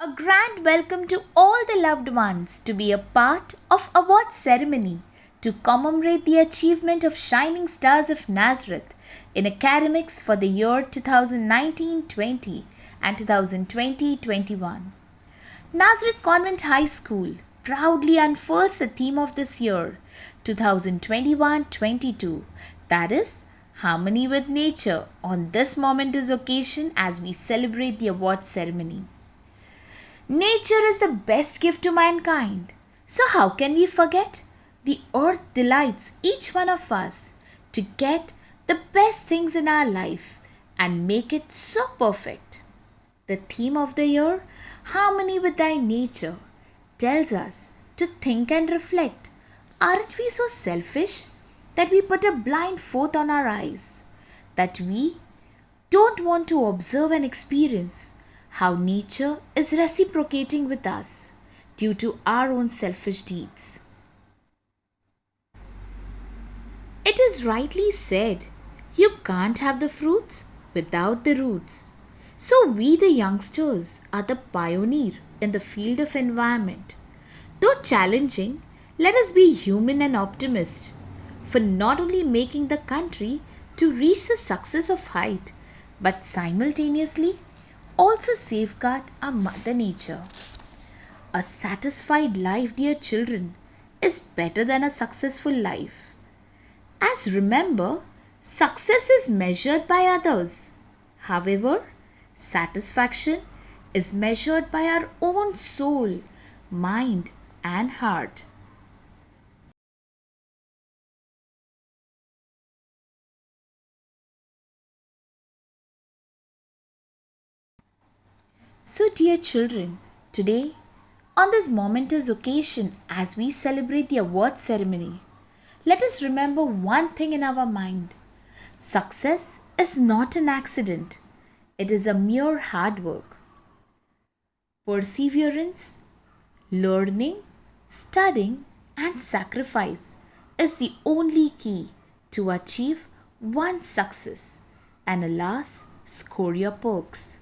A grand welcome to all the loved ones to be a part of award ceremony to commemorate the achievement of shining stars of Nazareth in academics for the year 2019-20 and 2020-21. Nazareth Convent High School proudly unfurls the theme of this year 2021-22, that is Harmony with Nature, on this momentous occasion as we celebrate the award ceremony. Nature is the best gift to mankind. So, how can we forget? The earth delights each one of us to get the best things in our life and make it so perfect. The theme of the year, Harmony with Thy Nature, tells us to think and reflect. Aren't we so selfish that we put a blindfold on our eyes, that we don't want to observe and experience how nature is reciprocating with us due to our own selfish deeds? It is rightly said, you can't have the fruits without the roots. So we the youngsters are the pioneer in the field of environment. Though challenging, let us be human and optimist for not only making the country to reach the success of height, but simultaneously also safeguard our mother nature. A satisfied life, dear children, is better than a successful life. As remember, success is measured by others. However, satisfaction is measured by our own soul, mind, and heart. So, dear children, today, on this momentous occasion as we celebrate the award ceremony, let us remember one thing in our mind. Success is not an accident, it is a mere hard work. Perseverance, learning, studying, and sacrifice is the only key to achieve one's success and, alas, score your perks.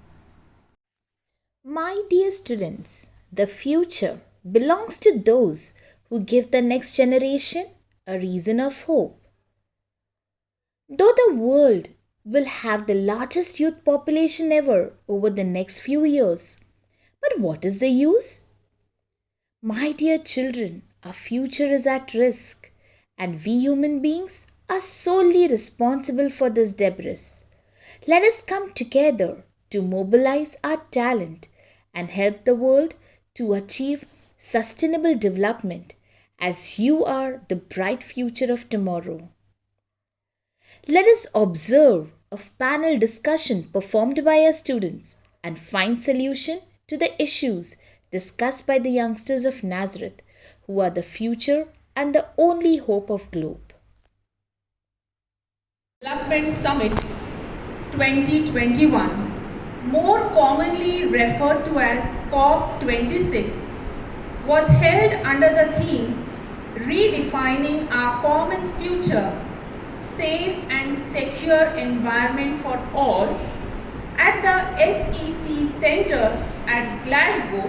My dear students, the future belongs to those who give the next generation a reason of hope. Though the world will have the largest youth population ever over the next few years, but what is the use? My dear children, our future is at risk, and we human beings are solely responsible for this debris. Let us come together to mobilize our talent and help the world to achieve sustainable development, as you are the bright future of tomorrow. Let us observe a panel discussion performed by our students and find solution to the issues discussed by the youngsters of Nazareth, who are the future and the only hope of globe. Development Summit 2021, more commonly referred to as COP26, was held under the theme Redefining Our Common Future, Safe and Secure Environment for All at the SEC Centre at Glasgow,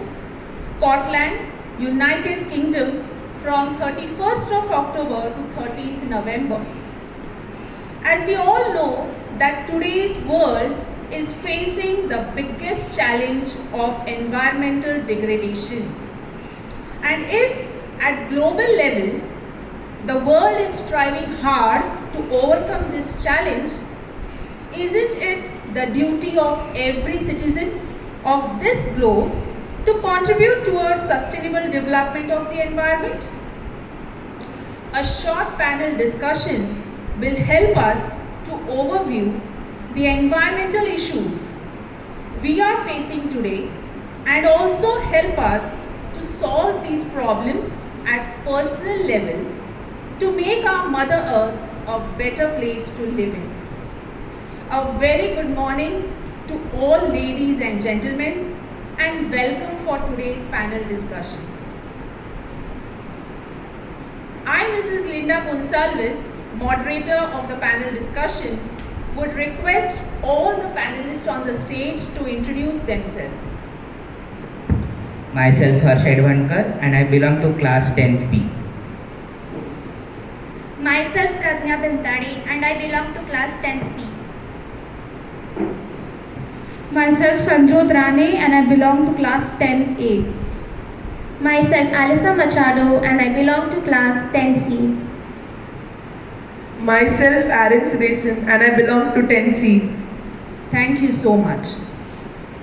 Scotland, United Kingdom from 31st of October to 13th November. As we all know that today's world is facing the biggest challenge of environmental degradation. And if at global level the world is striving hard to overcome this challenge, isn't it the duty of every citizen of this globe to contribute towards sustainable development of the environment? A short panel discussion will help us to overview the environmental issues we are facing today and also help us to solve these problems at personal level to make our Mother Earth a better place to live in. A very good morning to all ladies and gentlemen, and welcome for today's panel discussion. I, Mrs. Linda Gonsalves, moderator of the panel discussion, would request all the panelists on the stage to introduce themselves. Myself Harsh Edvankar and I belong to class 10th B. Myself Pradnya Bintadi and I belong to class 10th B. Myself Sanjot Rane and I belong to class 10A. Myself Alisa Machado and I belong to class 10C. Myself Aaron Suresan and I belong to 10C. Thank you so much.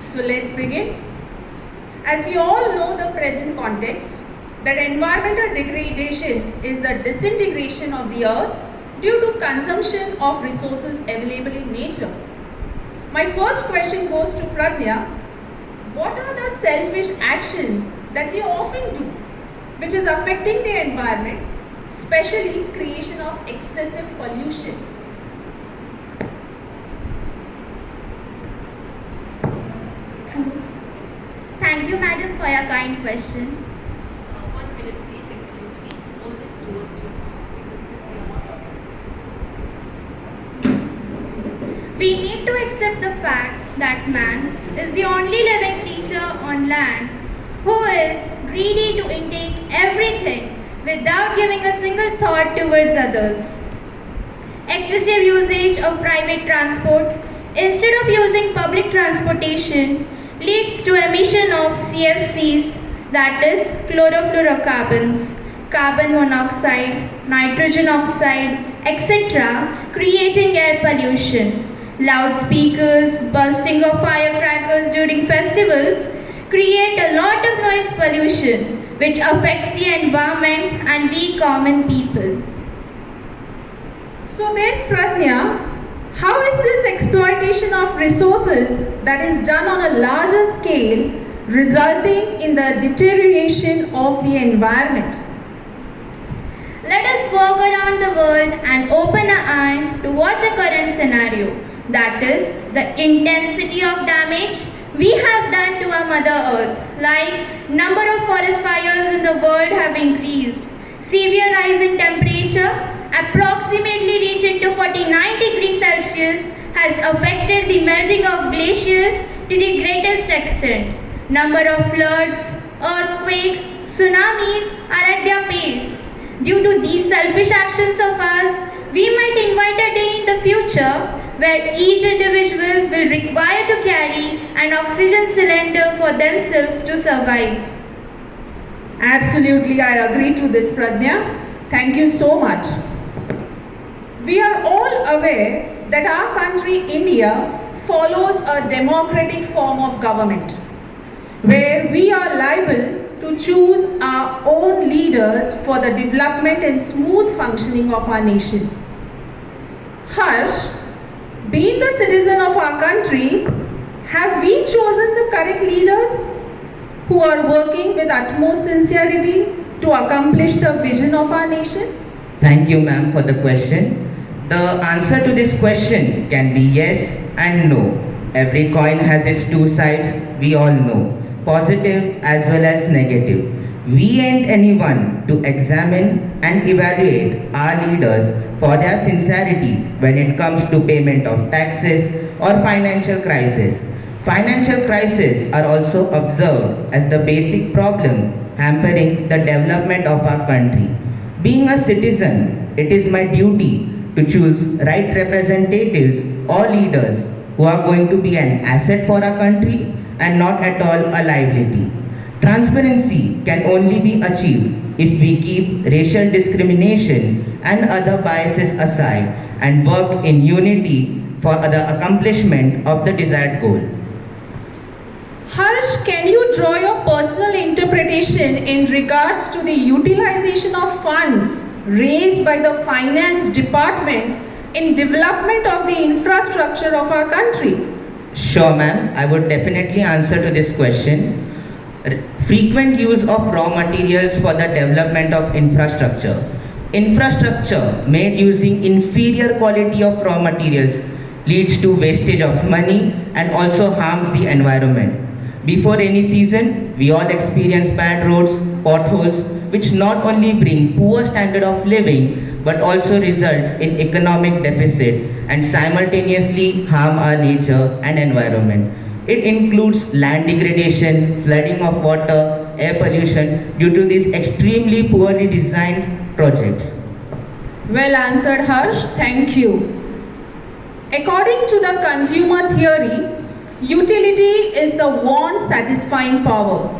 So let's begin. As we all know the present context, that environmental degradation is the disintegration of the earth due to consumption of resources available in nature. My first question goes to Pradnya. What are the selfish actions that we often do which is affecting the environment, especially creation of excessive pollution? Thank you, madam, for your kind question. 1 minute, please. Excuse me. Hold it towards your mouth because this is your mouth. We need to accept the fact that man is the only living creature on land who is greedy to intake everything without giving a single thought towards others. Excessive usage of private transports instead of using public transportation leads to emission of CFCs, that is chlorofluorocarbons, carbon monoxide, nitrogen oxide, etc., creating air pollution. Loudspeakers, bursting of firecrackers during festivals create a lot of noise pollution which affects the environment and we common people. So then, Pradnya, how is this exploitation of resources that is done on a larger scale resulting in the deterioration of the environment? Let us walk around the world and open our eye to watch a current scenario, that is, the intensity of damage we have done to our Mother Earth, like number of forest fires in the world have increased, severe rise in temperature, approximately reaching to 49 degrees Celsius, has affected the melting of glaciers to the greatest extent. Number of floods, earthquakes, tsunamis are at their pace. Due to these selfish actions of ours, we might invite a day in the future where each individual will require to carry an oxygen cylinder for themselves to survive. Absolutely, I agree to this, Pradnya. Thank you so much. We are all aware that our country, India, follows a democratic form of government, where we are liable to choose our own leaders for the development and smooth functioning of our nation. Harsh, being the citizen of our country, have we chosen the correct leaders who are working with utmost sincerity to accomplish the vision of our nation? Thank you, ma'am, for the question. The answer to this question can be yes and no. Every coin has its two sides, we all know, positive as well as negative. We ain't anyone to examine and evaluate our leaders for their sincerity when it comes to payment of taxes or financial crisis. Financial crises are also observed as the basic problem hampering the development of our country. Being a citizen, it is my duty to choose right representatives or leaders who are going to be an asset for our country and not at all a liability. Transparency can only be achieved if we keep racial discrimination and other biases aside and work in unity for the accomplishment of the desired goal. Harsh, can you draw your personal interpretation in regards to the utilization of funds raised by the finance department in development of the infrastructure of our country? Sure, ma'am. I would definitely answer to this question. Frequent use of raw materials for the development of infrastructure. Infrastructure made using inferior quality of raw materials leads to wastage of money and also harms the environment. Before any season, we all experience bad roads, potholes, which not only bring poor standard of living but also result in economic deficit and simultaneously harm our nature and environment. It includes land degradation, flooding of water, air pollution due to these extremely poorly designed projects. Well answered, Harsh. Thank you. According to the consumer theory, utility is the want satisfying power.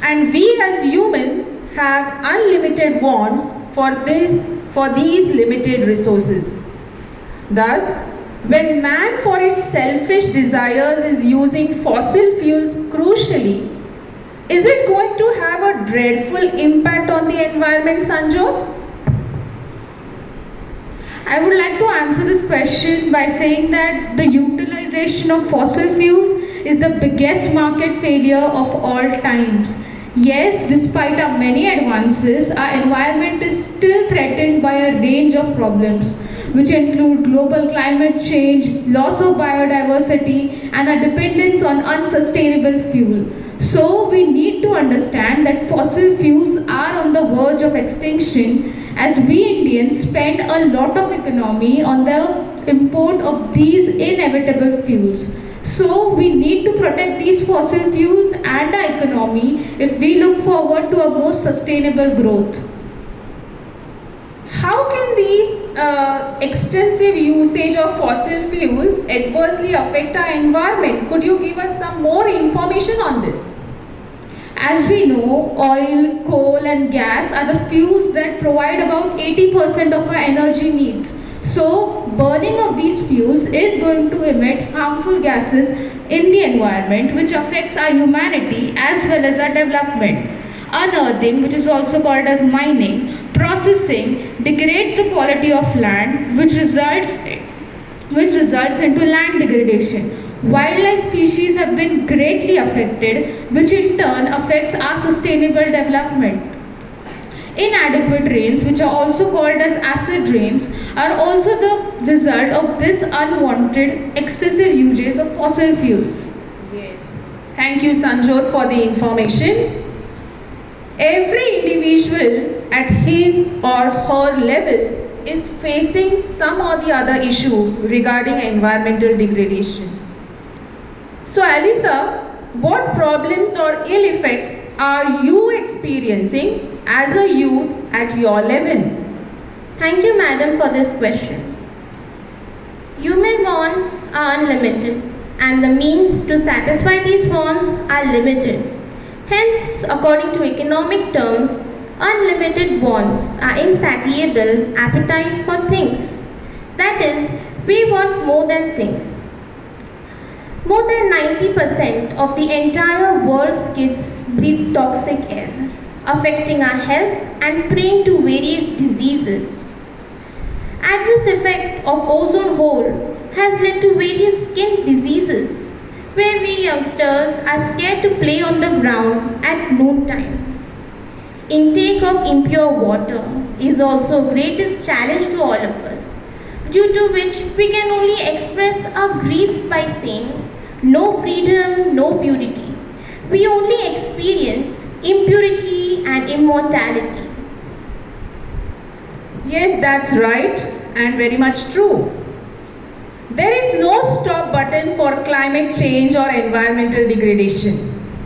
And we as humans have unlimited wants for these limited resources. Thus, when man for its selfish desires is using fossil fuels crucially, is it going to have a dreadful impact on the environment, Sanjot? I would like to answer this question by saying that the utilization of fossil fuels is the biggest market failure of all times. Yes, despite our many advances, our environment is still threatened by a range of problems, which include global climate change, loss of biodiversity, and a dependence on unsustainable fuel. So, we need to understand that fossil fuels are on the verge of extinction, as we Indians spend a lot of economy on the import of these inevitable fuels. So we need to protect these fossil fuels and our economy if we look forward to a more sustainable growth. How can these extensive usage of fossil fuels adversely affect our environment? Could you give us some more information on this? As we know, oil, coal and gas are the fuels that provide about 80% of our energy needs. So, burning of these fuels is going to emit harmful gases in the environment, which affects our humanity as well as our development. Unearthing, which is also called as mining, processing degrades the quality of land, which results into land degradation. Wildlife species have been greatly affected, which in turn affects our sustainable development. Inadequate rains, which are also called as acid rains, are also the result of this unwanted excessive usage of fossil fuels. Yes. Thank you, Sanjot, for the information. Every individual at his or her level is facing some or the other issue regarding environmental degradation. So, Alisa, what problems or ill effects are you experiencing as a youth at your level? Thank you, madam, for this question. Human wants are unlimited, and the means to satisfy these wants are limited. Hence, according to economic terms, unlimited wants are insatiable appetite for things. That is, we want more than things. More than 90% of the entire world's kids breathe toxic air, affecting our health and prone to various diseases. Adverse effect of ozone hole has led to various skin diseases, where we youngsters are scared to play on the ground at noontime. Intake of impure water is also greatest challenge to all of us, due to which we can only express our grief by saying, no freedom, no purity. We only experience impurity and immortality. Yes, that's right and very much true. There is no stop button for climate change or environmental degradation.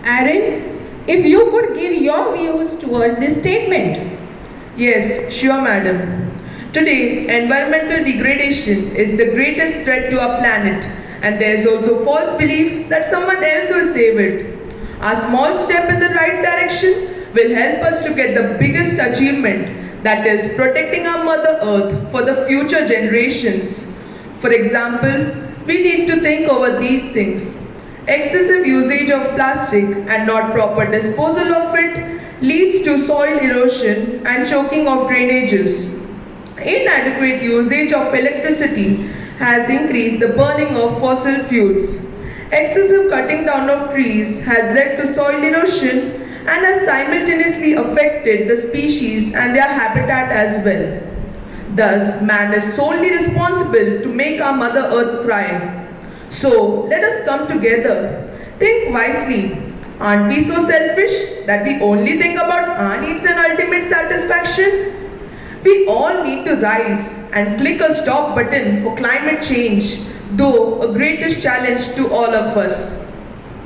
Aaron, if you could give your views towards this statement. Yes, sure, madam. Today, environmental degradation is the greatest threat to our planet, and there is also false belief that someone else will save it. A small step in the right direction will help us to get the biggest achievement, that is protecting our Mother Earth for the future generations. For example, we need to think over these things. Excessive usage of plastic and not proper disposal of it leads to soil erosion and choking of drainages. Inadequate usage of electricity has increased the burning of fossil fuels. Excessive cutting down of trees has led to soil erosion and has simultaneously affected the species and their habitat as well. Thus, man is solely responsible to make our Mother Earth thrive. So, let us come together. Think wisely. Aren't we so selfish that we only think about our needs and ultimate satisfaction? We all need to rise and click a stop button for climate change, though a greatest challenge to all of us.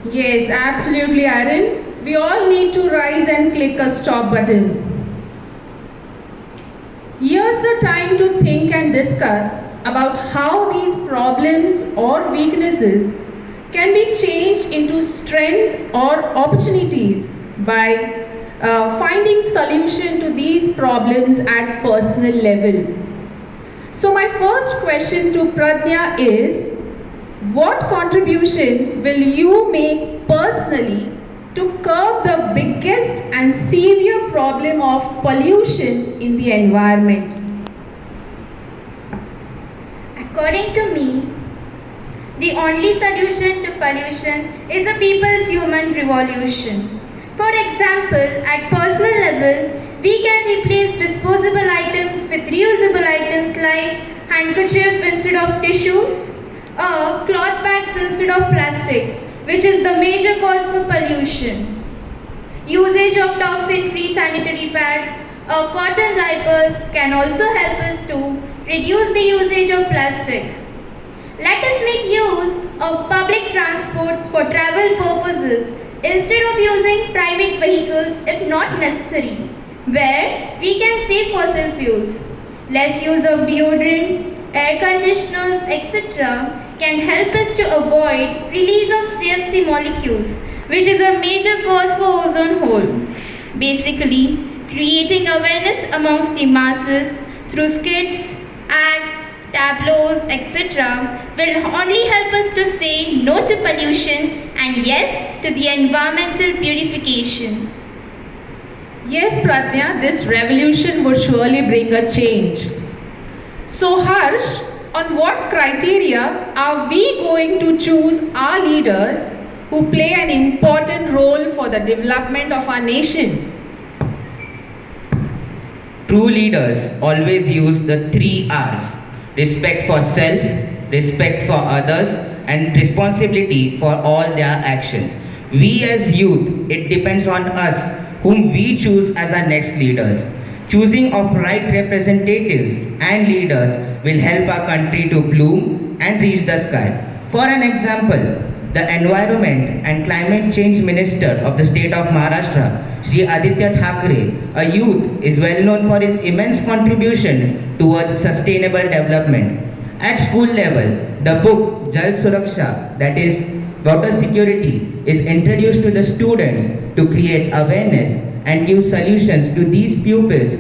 Yes, absolutely, Aaron. we all need to rise and click a stop button. Here's the time to think and discuss about how these problems or weaknesses can be changed into strength or opportunities by finding solution to these problems at personal level. So my first question to Pradnya is, what contribution will you make personally to curb the biggest and severe problem of pollution in the environment? According to me, the only solution to pollution is a people's human revolution. For example, at personal level, we can replace disposable items with reusable items like handkerchief instead of tissues, or cloth bags instead of plastic, which is the major cause for pollution. Usage of toxin-free sanitary pads or cotton diapers can also help us to reduce the usage of plastic. Let us make use of public transports for travel purposes instead of using private vehicles if not necessary, where we can save fossil fuels. Less use of deodorants, air conditioners, etc. can help us to avoid release of CFC molecules, which is a major cause for ozone hole. Basically, creating awareness amongst the masses through skits, acts, tableaus, etc. will only help us to say no to pollution and yes to the environmental purification. Yes, Pradnya, this revolution would surely bring a change. So Harsh, on what criteria are we going to choose our leaders who play an important role for the development of our nation? True leaders always use the 3 R's: respect for self, respect for others, and responsibility for all their actions. We as youth, it depends on us whom we choose as our next leaders. Choosing of right representatives and leaders will help our country to bloom and reach the sky. For an example, the Environment and Climate Change Minister of the state of Maharashtra, Shri Aditya Thackeray, a youth, is well known for his immense contribution towards sustainable development. At school level, the book Jal Suraksha, that is water security, is introduced to the students to create awareness and give solutions to these pupils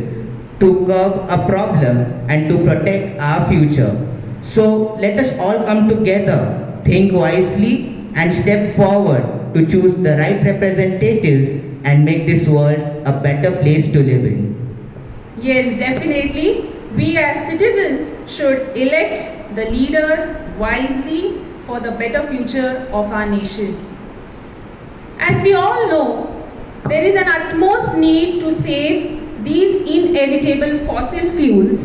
to curb a problem and to protect our future. So let us all come together, think wisely and step forward to choose the right representatives and make this world a better place to live in. Yes, definitely. We as citizens should elect the leaders wisely for the better future of our nation. As we all know, there is an utmost need to save these inevitable fossil fuels.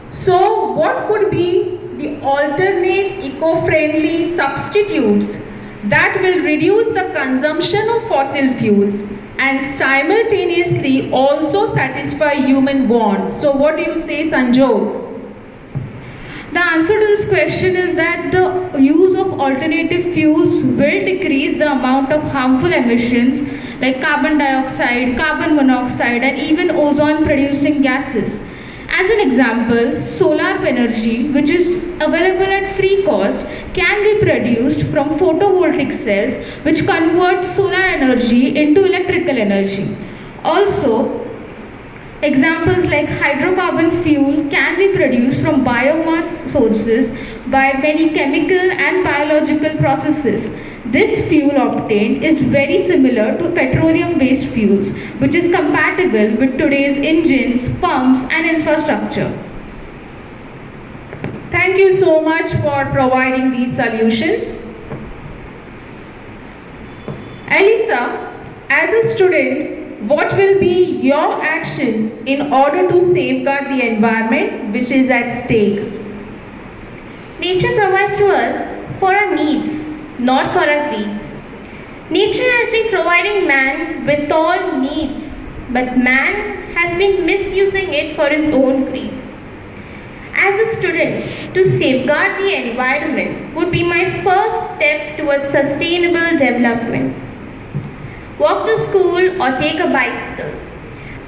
So, what could be the alternate eco-friendly substitutes that will reduce the consumption of fossil fuels and simultaneously also satisfy human wants? So, what do you say, Sanjot? The answer to this question is that the use of alternative fuels will decrease the amount of harmful emissions like carbon dioxide, carbon monoxide, and even ozone producing gases. As an example, solar energy, which is available at free cost, can be produced from photovoltaic cells which convert solar energy into electrical energy. Also, examples like hydrocarbon fuel can be produced from biomass sources by many chemical and biological processes. This fuel obtained is very similar to petroleum-based fuels, which is compatible with today's engines, pumps, and infrastructure. Thank you so much for providing these solutions. Elisa, as a student, what will be your action in order to safeguard the environment which is at stake? Nature provides to us for our needs, not for our greeds. Nature has been providing man with all needs, but man has been misusing it for his own greed. As a student, to safeguard the environment would be my first step towards sustainable development. walk to school, or take a bicycle.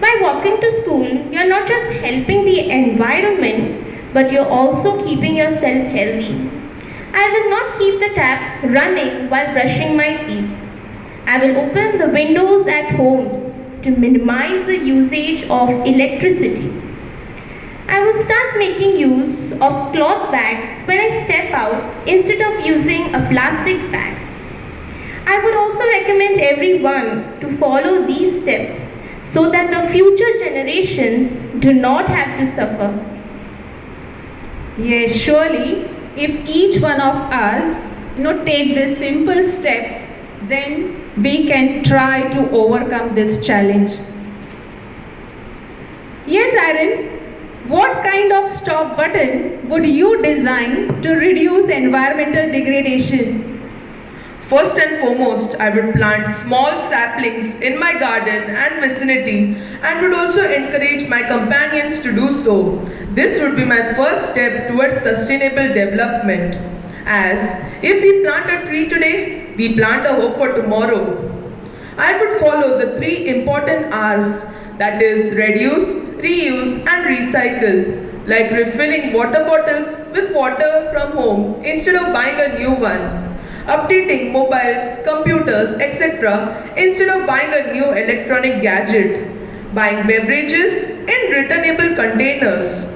By walking to school, you're not just helping the environment, but you're also keeping yourself healthy. I will not keep the tap running while brushing my teeth. I will open the windows at homes to minimize the usage of electricity. I will start making use of cloth bag when I step out instead of using a plastic bag. I would also recommend everyone to follow these steps so that the future generations do not have to suffer. Yes, surely, if each one of us, take these simple steps, then we can try to overcome this challenge. Yes, Aaron, what kind of stop button would you design to reduce environmental degradation? First and foremost, I would plant small saplings in my garden and vicinity and would also encourage my companions to do so. This would be my first step towards sustainable development. As if we plant a tree today, we plant a hope for tomorrow. I would follow the 3 important R's, that is reduce, reuse and recycle, like refilling water bottles with water from home instead of buying a new one, updating mobiles, computers, etc. instead of buying a new electronic gadget, buying beverages in returnable containers.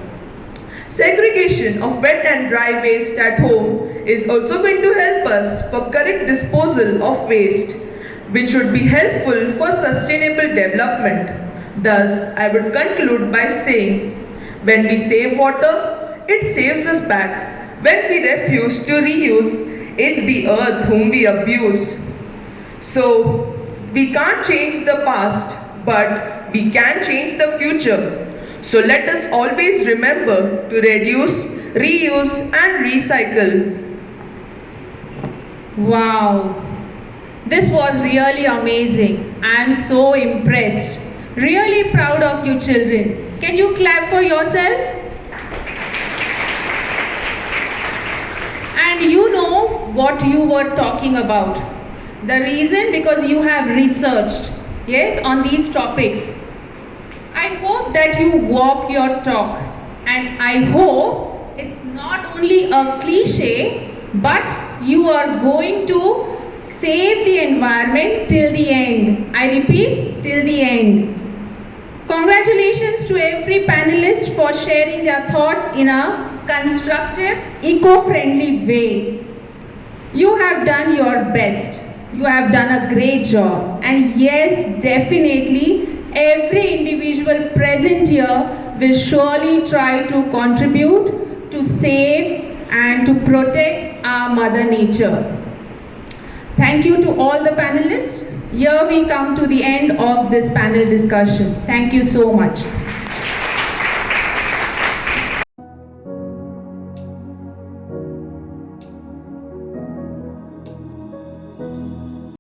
Segregation of wet and dry waste at home is also going to help us for correct disposal of waste, which would be helpful for sustainable development. Thus, I would conclude by saying, when we save water, it saves us back. When we refuse to reuse, it's the earth whom we abuse. So, we can't change the past, but we can change the future. So let us always remember to reduce, reuse and recycle. Wow, this was really amazing. I am so impressed. Really proud of you children. Can you clap for yourself? And you know what you were talking about. The reason, because you have researched, yes, on these topics. I hope that you walk your talk, and I hope it's not only a cliche, but you are going to save the environment till the end. I repeat, till the end. Congratulations to every panelist for sharing their thoughts in a constructive, eco-friendly way. You have done your best. You have done a great job. And yes, definitely, every individual present here will surely try to contribute to save and to protect our Mother Nature. Thank you to all the panelists. Here we come to the end of this panel discussion. Thank you so much.